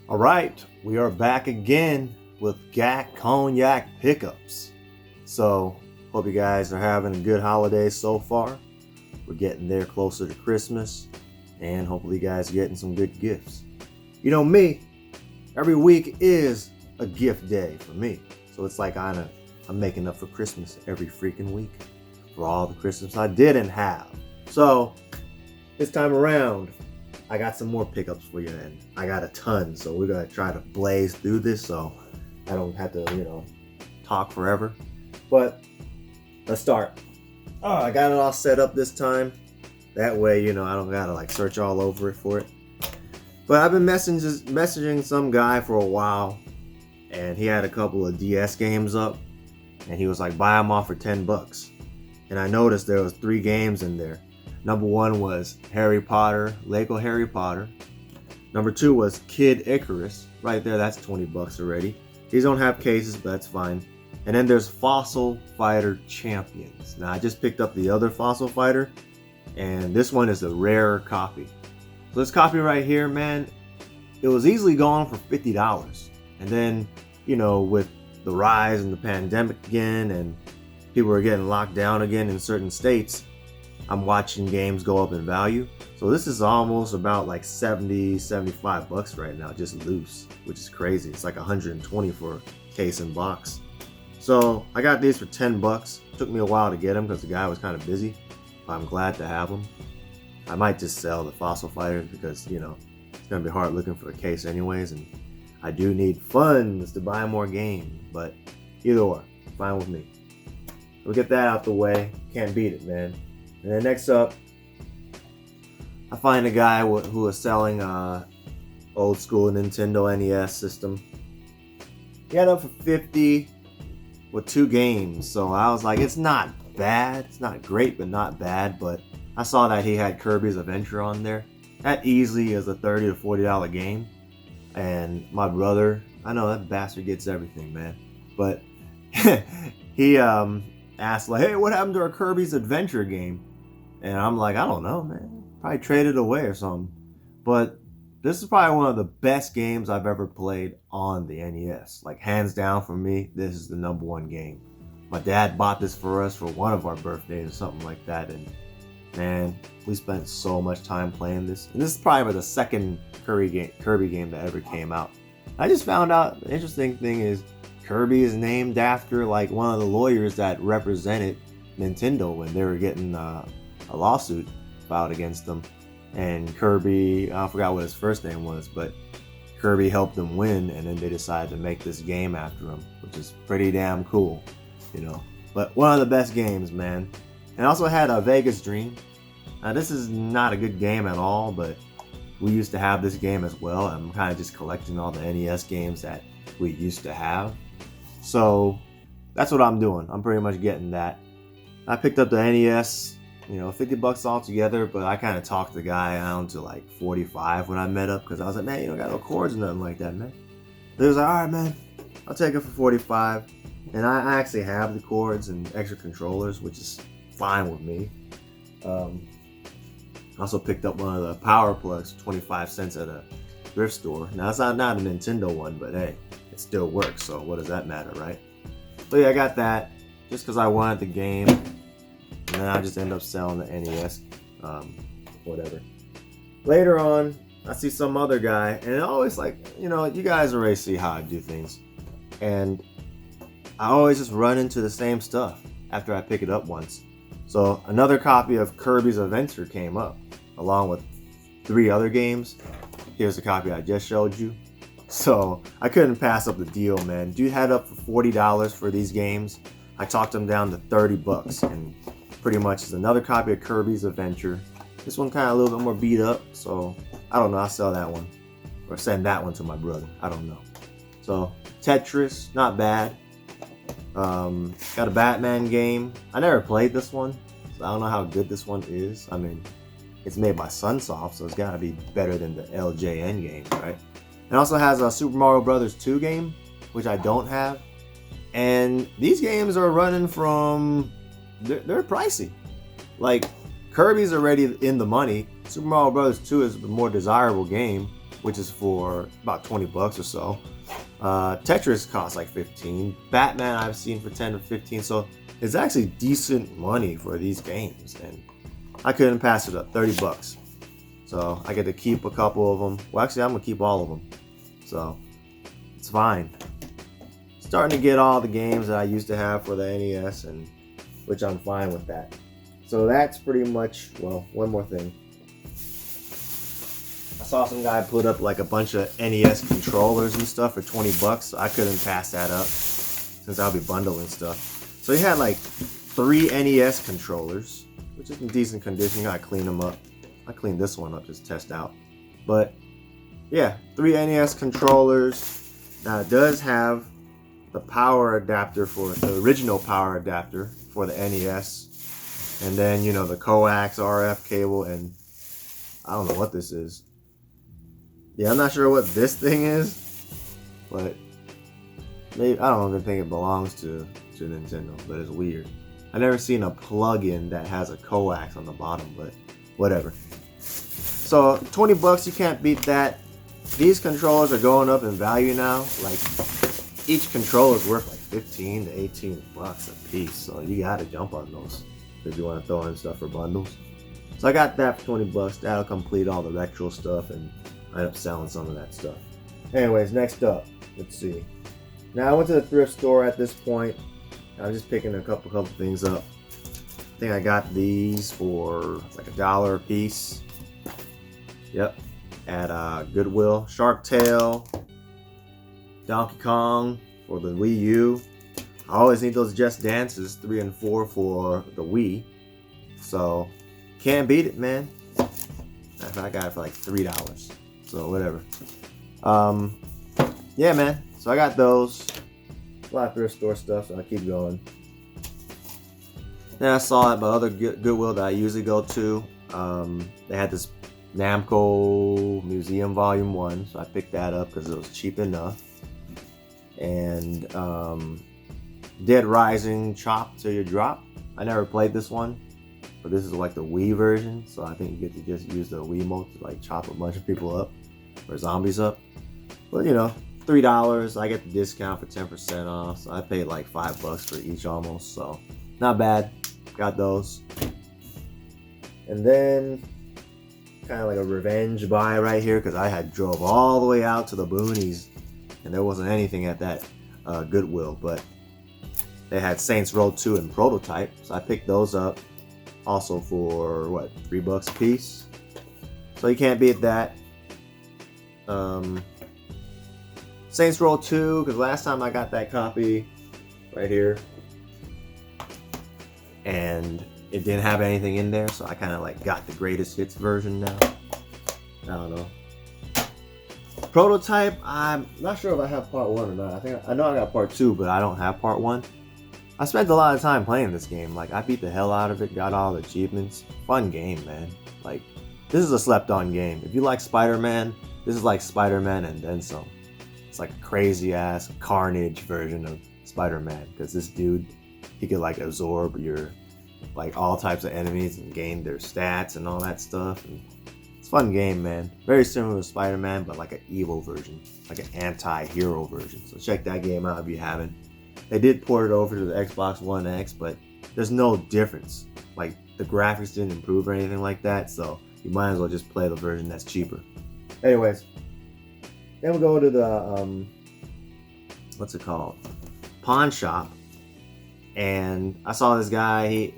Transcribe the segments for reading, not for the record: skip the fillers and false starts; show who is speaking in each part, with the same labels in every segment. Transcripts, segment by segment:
Speaker 1: All right, we are back again with GAC Cognac pickups. So, hope you guys are having a good holiday so far. We're getting there closer to Christmas, and hopefully, you guys are getting some good gifts. You know me, every week is a gift day for me. So it's like I'm making up for Christmas every freaking week for all the Christmas I didn't have. So this time around, I got some more pickups for you, and I got a ton. So we're gonna try to blaze through this so I don't have to, talk forever. But let's start. Oh, I got it all set up this time. That way, I don't gotta search all over it for it. But I've been messaging some guy for a while, and he had a couple of DS games up, and he was like, buy them off for $10. And I noticed there was 3 games in there. Number 1 was Harry Potter, Lego Harry Potter. Number 2 was Kid Icarus. Right there, that's $20 already. These don't have cases, but that's fine. And then there's Fossil Fighter Champions. Now, I just picked up the other Fossil Fighter, and this one is the rarer copy. So this copy right here, man, it was easily gone for $50. And then, with the rise in the pandemic again, and people are getting locked down again in certain states, I'm watching games go up in value. So this is almost about like 70, 75 bucks right now, just loose, which is crazy. It's like 120 for a case and box. So I got these for 10 bucks. Took me a while to get them because the guy was kind of busy, but I'm glad to have them. I might just sell the Fossil Fighters because, it's gonna be hard looking for a case anyways, and I do need funds to buy more games, but either or, fine with me. We'll get that out the way. Can't beat it, man. And then next up, I find a guy who was selling old school Nintendo NES system. He had it up for $50 with 2 games. So I was like, it's not bad. It's not great, but not bad. But I saw that he had Kirby's Adventure on there. That easily is a $30 to $40 game. And my brother, I know that bastard gets everything, man. But he asked like, hey, what happened to our Kirby's Adventure game? And I'm like, I don't know, man. Probably traded away or something. But this is probably one of the best games I've ever played on the NES. Like, hands down for me, this is the number 1 game. My dad bought this for us for one of our birthdays or something like that. And man, we spent so much time playing this. And this is probably the second Kirby game that ever came out. I just found out the interesting thing is Kirby is named after like one of the lawyers that represented Nintendo when they were getting a lawsuit filed against them. And Kirby, I forgot what his first name was, but Kirby helped them win, and then they decided to make this game after him, which is pretty damn cool, But one of the best games, man. And also had a Vegas Dream. Now this is not a good game at all, but we used to have this game as well. I'm kind of just collecting all the NES games that we used to have. So that's what I'm doing. I'm pretty much getting that. I picked up the NES, $50 altogether, but I kind of talked the guy down to like 45 when I met up because I was like, man, you don't got no cords or nothing like that, man. He was like, all right, man, I'll take it for 45. And I actually have the cords and extra controllers, which is fine with me. Also picked up one of the power plugs, 25 cents at a thrift store. Now it's not a Nintendo one, but hey, it still works, so what does that matter, right? So yeah, I got that just because I wanted the game, and then I just end up selling the NES, whatever. Later on, I see some other guy, and it always you guys already see how I do things, and I always just run into the same stuff after I pick it up once. So another copy of Kirby's Adventure came up, along with 3 other games. Here's the copy I just showed you. So I couldn't pass up the deal, man. Dude had up for $40 for these games. I talked him down to $30, and pretty much is another copy of Kirby's Adventure. This one kind of a little bit more beat up, so I don't know. I'll sell that one or send that one to my brother. I don't know. So Tetris, not bad. Got a Batman game. I never played this one, so I don't know how good this one is. I mean, it's made by Sunsoft, so it's gotta be better than the LJN game, right? It also has a Super Mario Bros. 2 game, which I don't have. And these games are running from, they're pricey. Like, Kirby's already in the money. Super Mario Bros. 2 is the more desirable game. which is for about 20 bucks or so. Tetris costs like 15. Batman I've seen for 10 to 15. So it's actually decent money for these games, and I couldn't pass it up. 30 bucks. So I get to keep a couple of them. Well, actually, I'm gonna keep all of them. So it's fine. Starting to get all the games that I used to have for the NES, and which I'm fine with that. So that's pretty much, well, one more thing. I saw some guy put up like a bunch of NES controllers and stuff for 20 bucks. So I couldn't pass that up since I'll be bundling stuff. So he had like 3 NES controllers, which is in decent condition. You gotta clean them up. I cleaned this one up just to test out. But yeah, 3 NES controllers. Now it does have the power adapter for the original power adapter for the NES. And then, you know, the coax RF cable, and I don't know what this is. Yeah, I'm not sure what this thing is, but maybe, I don't even think it belongs to Nintendo, but it's weird. I've never seen a plug-in that has a coax on the bottom, but whatever. So 20 bucks, you can't beat that. These controllers are going up in value now. Like, each controller is worth like 15 to 18 bucks a piece, so you gotta jump on those if you want to throw in stuff for bundles. So I got that for 20 bucks. That'll complete all the retro stuff, and I end up selling some of that stuff. Anyways, next up, let's see. Now I went to the thrift store at this point. I was just picking a couple things up. I think I got these for like $1 a piece. Yep, at Goodwill. Shark Tale, Donkey Kong for the Wii U. I always need those Just Dances 3 and 4 for the Wii. So can't beat it, man. I got it for like $3. So whatever. Yeah, man. So I got those. A lot of thrift store stuff, so I keep going. Then I saw at my other Goodwill that I usually go to. They had this Namco Museum Volume 1, so I picked that up because it was cheap enough. And Dead Rising Chop Till You Drop. I never played this one, but this is like the Wii version, so I think you get to just use the Wiimote to like chop a bunch of people up or zombies up. But you know, $3. I get the discount for 10% off, so I paid like $5 for each almost, so not bad. Got those. And then kind of like a revenge buy right here, because I had drove all the way out to the boonies and there wasn't anything at that Goodwill, but they had Saints Row 2 and Prototype, so I picked those up also for what, $3 a piece. So you can't beat that. Saints Row 2, because last time I got that copy right here and it didn't have anything in there, so I kind of like got the greatest hits version now. I don't know. Prototype, I'm not sure if I have part 1 or not. I know I got part 2, but I don't have part 1. I spent a lot of time playing this game. Like, I beat the hell out of it, got all the achievements. Fun game, man. Like, this is a slept-on game. If you like Spider-Man, this is like Spider-Man and then some. It's like a crazy-ass Carnage version of Spider-Man, because this dude, he could like absorb your like all types of enemies and gain their stats and all that stuff. And it's a fun game, man. Very similar to Spider-Man, but like an evil version, like an anti-hero version. So check that game out if you haven't. They did port it over to the Xbox One X, but there's no difference. Like, the graphics didn't improve or anything like that, so you might as well just play the version that's cheaper. Anyways, then we'll go to the what's it called, pawn shop, and I saw this guy.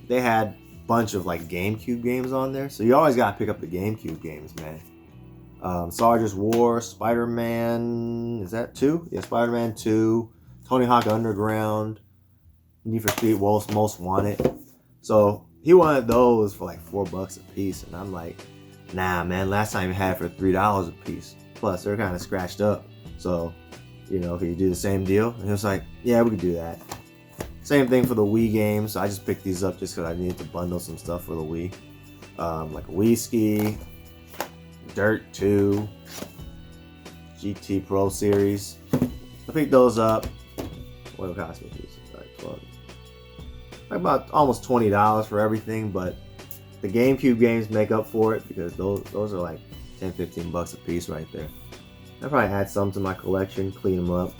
Speaker 1: They had a bunch of like GameCube games on there, so you always gotta pick up the GameCube games, man. Soldier's War, Spider-Man, is that 2? Yeah, Spider-Man 2, Tony Hawk Underground, Need for Speed Most Wanted. So he wanted those for like $4 a piece, and I'm like, nah, man. Last time you had it for $3 a piece. Plus, they're kind of scratched up. So, you know, can you do the same deal? And he was like, yeah, we could do that. Same thing for the Wii games. So I just picked these up just because I needed to bundle some stuff for the Wii. Like Wii Ski, Dirt 2, GT Pro Series. I picked those up. What it cost me? Like about almost $20 for everything, but the GameCube games make up for it because those are like $10-15 a piece right there. I'll probably add some to my collection, clean them up,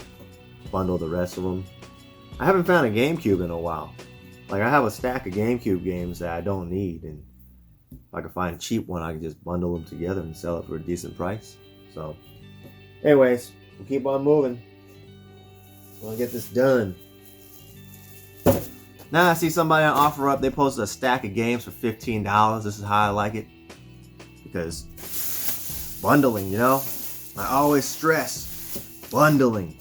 Speaker 1: bundle the rest of them. I haven't found a GameCube in a while. Like, I have a stack of GameCube games that I don't need, and if I can find a cheap one, I can just bundle them together and sell it for a decent price. So, anyways, we'll keep on moving. We'll get this done. Now I see somebody on OfferUp, they posted a stack of games for $15. This is how I like it. Because bundling, you know? I always stress bundling.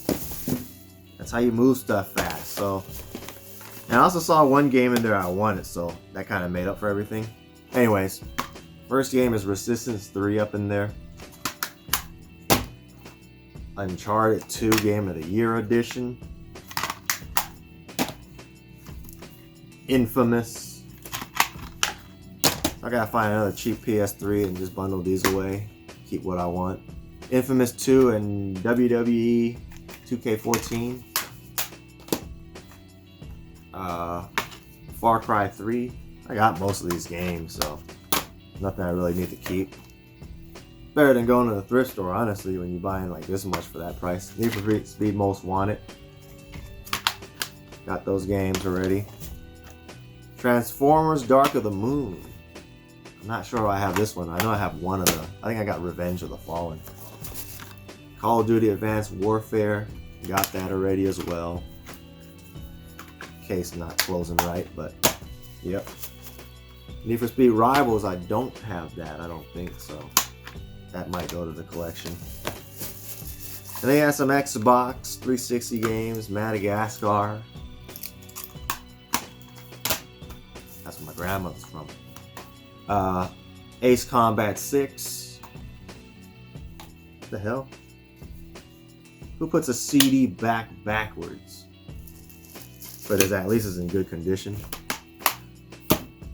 Speaker 1: That's how you move stuff fast. So, and I also saw one game in there I wanted, so that kind of made up for everything. Anyways, first game is Resistance 3 up in there. Uncharted 2 Game of the Year Edition. Infamous. I gotta find another cheap PS3 and just bundle these away. Keep what I want. Infamous 2 and WWE 2K14. Far Cry 3. I got most of these games, so nothing I really need to keep. Better than going to the thrift store, honestly, when you're buying like this much for that price. Need for Speed Most Wanted. Got those games already. Transformers Dark of the Moon. I'm not sure if I have this one. I know I have one of the... I think I got Revenge of the Fallen. Call of Duty Advanced Warfare. Got that already as well. Case not closing right, but yep. Need for Speed Rivals. I don't have that. I don't think so. That might go to the collection. And they have some Xbox 360 games. Madagascar. That's where my grandmother's from. Ace Combat 6. What the hell? Who puts a CD backwards? But at least it's in good condition.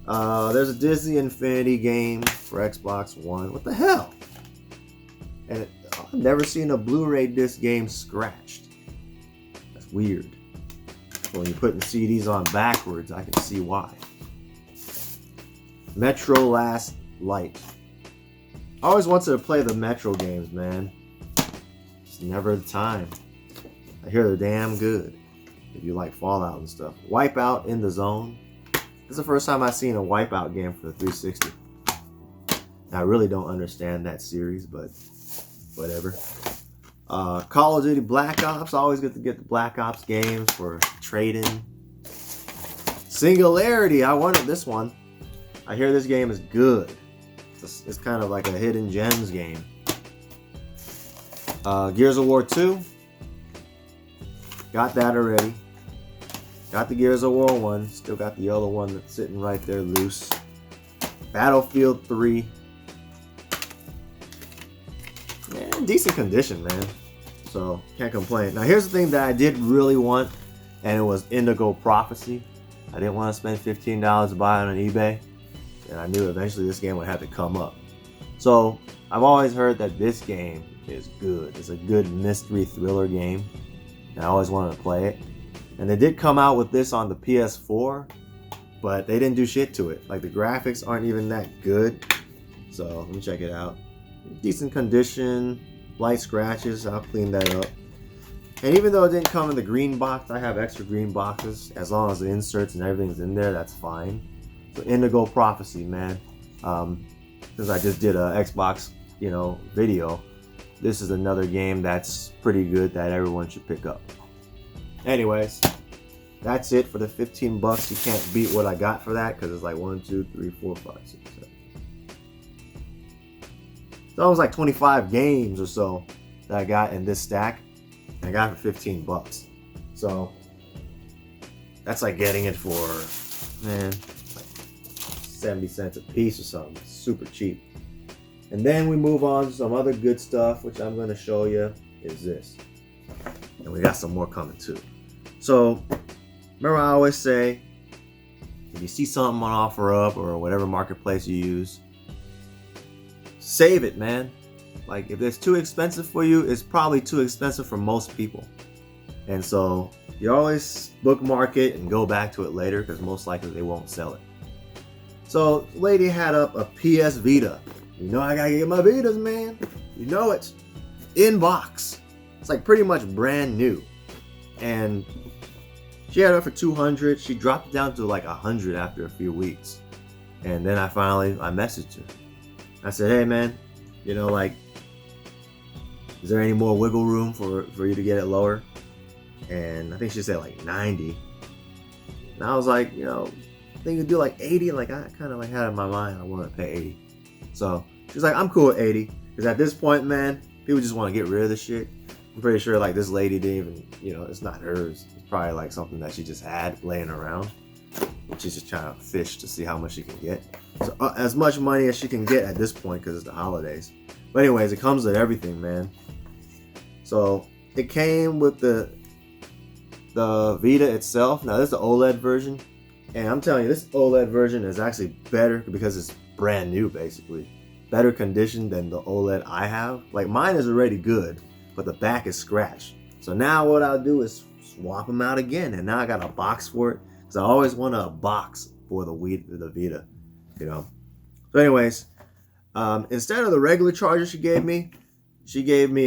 Speaker 1: There's a Disney Infinity game for Xbox One. What the hell? And I've never seen a Blu-ray disc game scratched. That's weird. But when you're putting CDs on backwards, I can see why. Metro Last Light. I always wanted to play the Metro games, man. Just never the time. I hear they're damn good. If you like Fallout and stuff. Wipeout in the Zone. This is the first time I've seen a Wipeout game for the 360. I really don't understand that series, but whatever. Call of Duty Black Ops. Always good to get the Black Ops games for trading. Singularity. I wanted this one. I hear this game is good. It's kind of like a hidden gems game. Gears of War 2. Got that already. Got the Gears of War 1. Still got the other one that's sitting right there loose. Battlefield 3. Yeah, decent condition, man. So, can't complain. Now, here's the thing that I did really want, and it was Indigo Prophecy. I didn't want to spend $15 to buy it on eBay, and I knew eventually this game would have to come up. So, I've always heard that this game is good. It's a good mystery thriller game, and I always wanted to play it. And they did come out with this on the PS4, but they didn't do shit to it. Like, the graphics aren't even that good. So, let me check it out. Decent condition, light scratches. I'll clean that up. And even though it didn't come in the green box, I have extra green boxes. As long as the inserts and everything's in there, that's fine. So Indigo Prophecy, man. Since I just did a Xbox, video, this is another game that's pretty good that everyone should pick up. Anyways, that's it for the 15 bucks. You can't beat what I got for that because it's like 1, 2, 3, 4, 5, 6, 7. It's almost like 25 games or so that I got in this stack. And I got it for 15 bucks. So that's like getting it for, man, like 70 cents a piece or something. Super cheap. And then we move on to some other good stuff, which I'm going to show you is this. And we got some more coming too. So remember I always say, if you see something on OfferUp or whatever marketplace you use, save it, man. Like, if it's too expensive for you, it's probably too expensive for most people. And so you always bookmark it and go back to it later because most likely they won't sell it. So the lady had up a PS Vita. You know I gotta get my Vitas, man. You know it. In box. It's like pretty much brand new. And she had it for 200. She dropped it down to like 100 after a few weeks. And then I messaged her. I said, hey man, you know, like, is there any more wiggle room for you to get it lower? And I think she said like 90. And I was like, you know, I think you could do like 80. Like I kind of like had in my mind I want to pay 80. So she's like, I'm cool with 80. Because at this point, man, people just want to get rid of the shit. I'm pretty sure like this lady didn't even, you know, it's not hers. It's probably like something that she just had laying around. She's just trying to fish to see how much she can get. So as much money as she can get at this point because it's the holidays. But anyways, it comes with everything, man. So it came with the Vita itself. Now this is the OLED version. And I'm telling you, this OLED version is actually better because it's brand new, basically. Better condition than the OLED I have. Like mine is already good, but the back is scratched. So now what I'll do is swap them out again. And now I got a box for it. Because I always want a box for the Vita, you know. So anyways, instead of the regular charger she gave me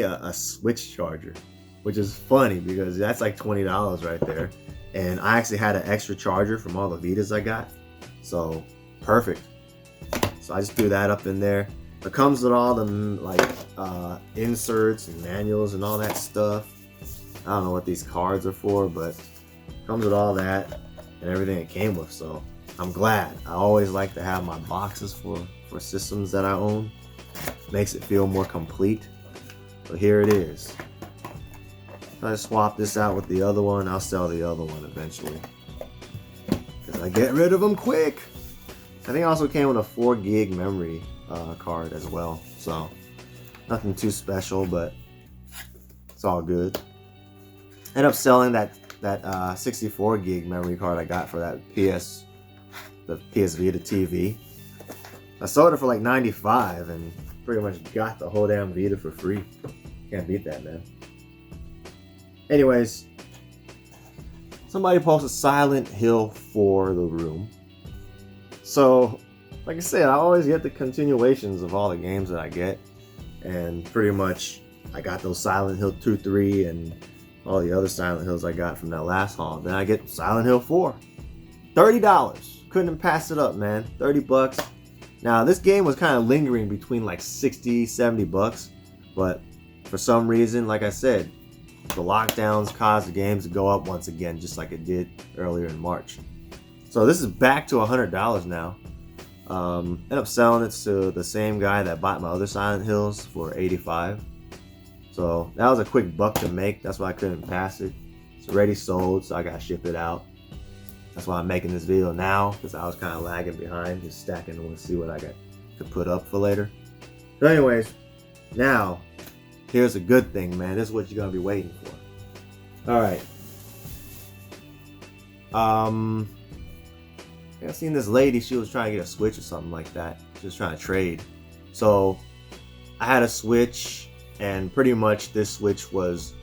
Speaker 1: a Switch charger, which is funny because that's like $20 right there. And I actually had an extra charger from all the Vitas I got. So perfect. So I just threw that up in there. It comes with all the like inserts and manuals and all that stuff. I don't know what these cards are for, but it comes with all that and everything it came with. So I'm glad. I always like to have my boxes for systems that I own. Makes it feel more complete. So here it is. If I swap this out with the other one, I'll sell the other one eventually. Because I get rid of them quick. I think it also came with a 4 gig memory card as well. So nothing too special, but it's all good. Ended up selling that 64 gig memory card I got for the PS Vita TV. I sold it for like $95 and pretty much got the whole damn Vita for free. Can't beat that, man. Anyways, somebody posted Silent Hill for the room. So, like I said, I always get the continuations of all the games that I get. And pretty much, I got those Silent Hill 2, 3, and all the other Silent Hills I got from that last haul. Then I get Silent Hill 4. $30. Couldn't pass it up, man. 30 bucks. Now, this game was kind of lingering between like 60, 70 bucks. But for some reason, like I said, the lockdowns caused the games to go up once again, just like it did earlier in March. So this is back to $100 now. Ended up selling it to the same guy that bought my other Silent Hills for $85. So that was a quick buck to make. That's why I couldn't pass it. It's already sold, so I gotta ship it out. That's why I'm making this video now, because I was kind of lagging behind, just stacking to see what I got to put up for later. So anyways, now, here's a good thing, man. This is what you're gonna be waiting for. All right. I seen this lady. She was trying to get a Switch or something like that. She was trying to trade. So I had a Switch, and pretty much this Switch was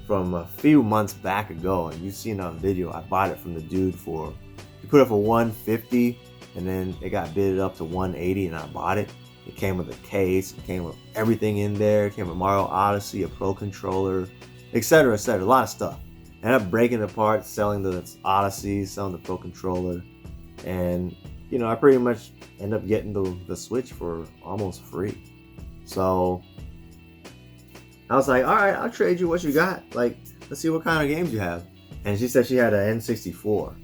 Speaker 1: from a few months back ago. And you've seen on video. I bought it from the dude for. He put it for $150, and then it got bidded up to $180, and I bought it. It came with a case. It came with everything in there. It came with Mario Odyssey, a Pro Controller, etc., etc. A lot of stuff. I ended up breaking it apart, selling the Odyssey, selling the Pro Controller, and you know, I pretty much ended up getting the Switch for almost free. So I was like, all right, I'll trade you what you got. Like, let's see what kind of games you have. And she said she had an N64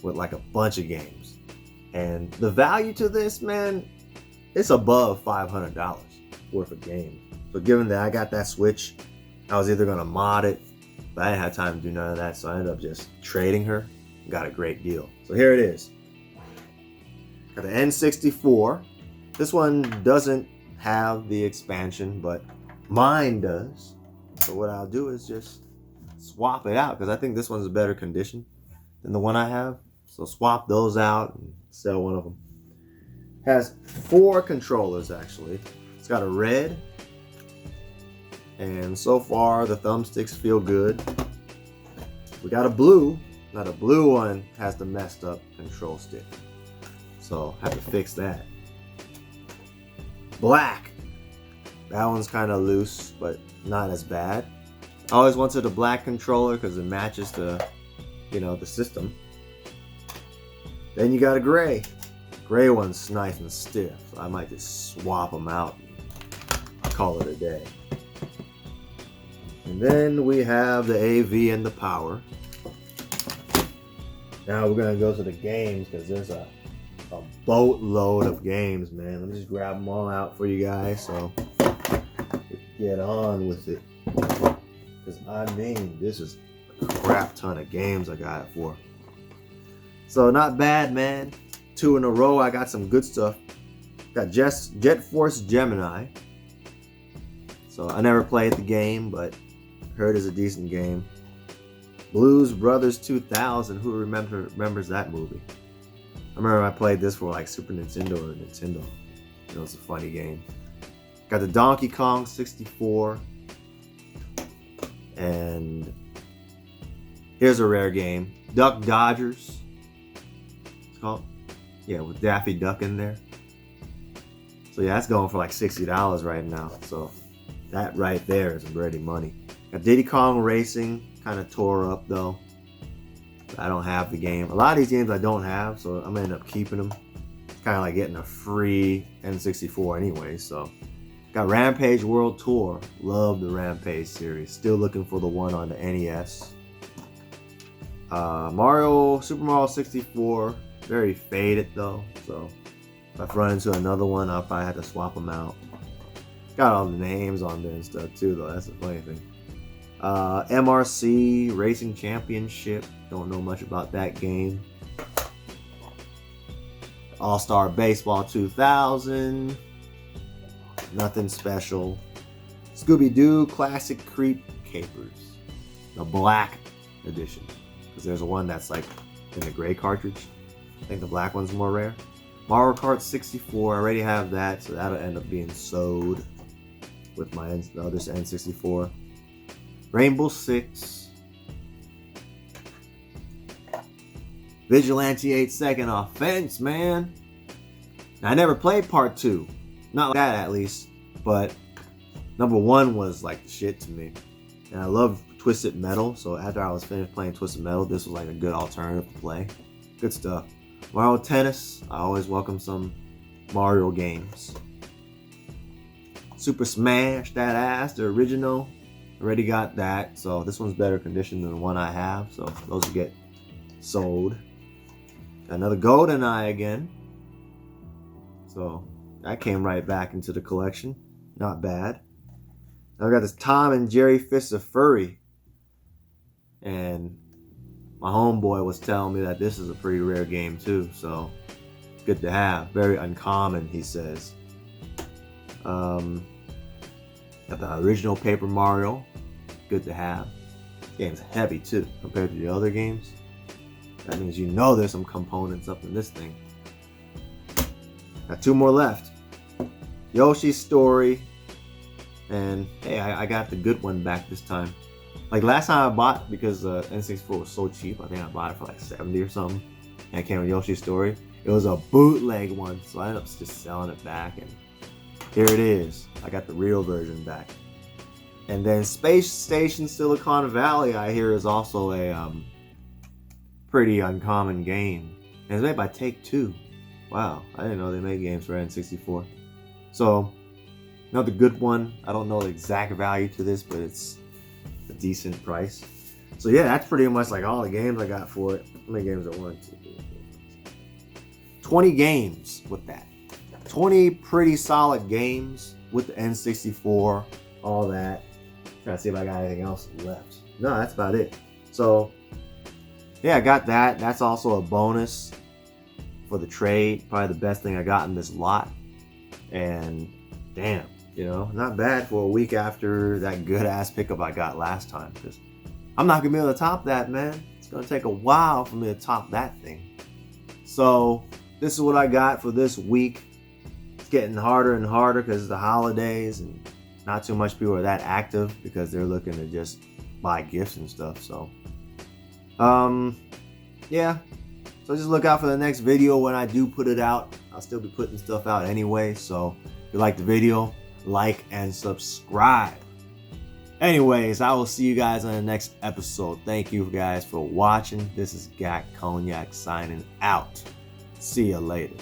Speaker 1: with like a bunch of games. And the value to this, man, it's above $500 worth of games. So given that I got that Switch, I was either gonna mod it, but I didn't have time to do none of that, so I ended up just trading her. Got a great deal. So here it is. Got the N64. This one doesn't have the expansion, but mine does. So what I'll do is just swap it out, because I think this one's a better condition than the one I have. So swap those out and sell one of them. Has 4 controllers actually. It's got a red, and so far the thumbsticks feel good. We got a blue. Now the blue one has the messed up control stick, so I have to fix that. Black. That one's kind of loose, but not as bad. I always wanted a black controller because it matches the, the system. Then you got a gray. Gray one's nice and stiff. So I might just swap them out and call it a day. And then we have the AV and the power. Now we're gonna go to the games because there's a boatload of games, man. Let me just grab them all out for you guys so get on with it. Because I mean, this is a crap ton of games I got it for. So not bad, man. 2 in a row. I got some good stuff. Got Jet Force Gemini. So I never played the game, but heard it's a decent game. Blues Brothers 2000. Who remembers that movie? I remember I played this for like Super Nintendo or Nintendo. It was a funny game. Got the Donkey Kong 64. And here's a rare game. Duck Dodgers. It's called. Yeah, with Daffy Duck in there. So yeah, that's going for like $60 right now. So that right there is ready money. Got Diddy Kong Racing. Kind of tore up though. I don't have the game. A lot of these games I don't have, so I'm gonna end up keeping them. It's kind of like getting a free N64 anyway. So got Rampage World Tour. Love the Rampage series. Still looking for the one on the NES. Super Mario 64. Very faded though. So if I run into another one, I'll probably have to swap them out. Got all the names on there and stuff too though. That's the funny thing. MRC Racing Championship. Don't know much about that game. All-Star Baseball 2000. Nothing special. Scooby-Doo Classic Creep Capers. The black edition. Because there's one that's like in the gray cartridge. I think the black one's more rare. Mario Kart 64. I already have that, so that'll end up being sold with my other N64. Rainbow Six. Vigilante 8-Second Offense, man. Now, I never played part 2. Not like that, at least. But number 1 was like the shit to me. And I love Twisted Metal. So after I was finished playing Twisted Metal, this was like a good alternative to play. Good stuff. Mario Tennis. I always welcome some Mario games. Super Smash that ass, the original. Already got that, so this one's better condition than the one I have, so those will get sold. Got another GoldenEye again, so that came right back into the collection. Not bad. Now I got this Tom and Jerry Fists of Furry, and my homeboy was telling me that this is a pretty rare game too, so good to have. Very uncommon, he says. Got the original Paper Mario. Good to have. Game's heavy too compared to the other games. That means there's some components up in this thing. Got 2 more left. Yoshi's Story. And hey, I got the good one back this time. Like last time I bought, because N64 was so cheap, I think I bought it for like 70 or something. And it came with Yoshi's Story. It was a bootleg one, so I ended up just selling it back, and here it is. I got the real version back. And then Space Station Silicon Valley, I hear, is also a pretty uncommon game. And it's made by Take-Two. Wow, I didn't know they made games for N64. So, another good one. I don't know the exact value to this, but it's a decent price. So yeah, that's pretty much like all the games I got for it. How many games are 1, 2, 3, 4, 5, 6, 20 games with that. 20 pretty solid games with the N64, all that. Trying to see if I got anything else left. No, that's about it. So, yeah, I got that. That's also a bonus for the trade. Probably the best thing I got in this lot. And damn, not bad for a week after that good-ass pickup I got last time. Because I'm not going to be able to top that, man. It's going to take a while for me to top that thing. So, this is what I got for this week. It's getting harder and harder because of the holidays, and not too much people are that active because they're looking to just buy gifts and stuff. So, yeah. So just look out for the next video when I do put it out. I'll still be putting stuff out anyway. So If you like the video, like and subscribe. Anyways, I will see you guys on the next episode. Thank you guys for watching. This is Gak Cognac signing out. See you later.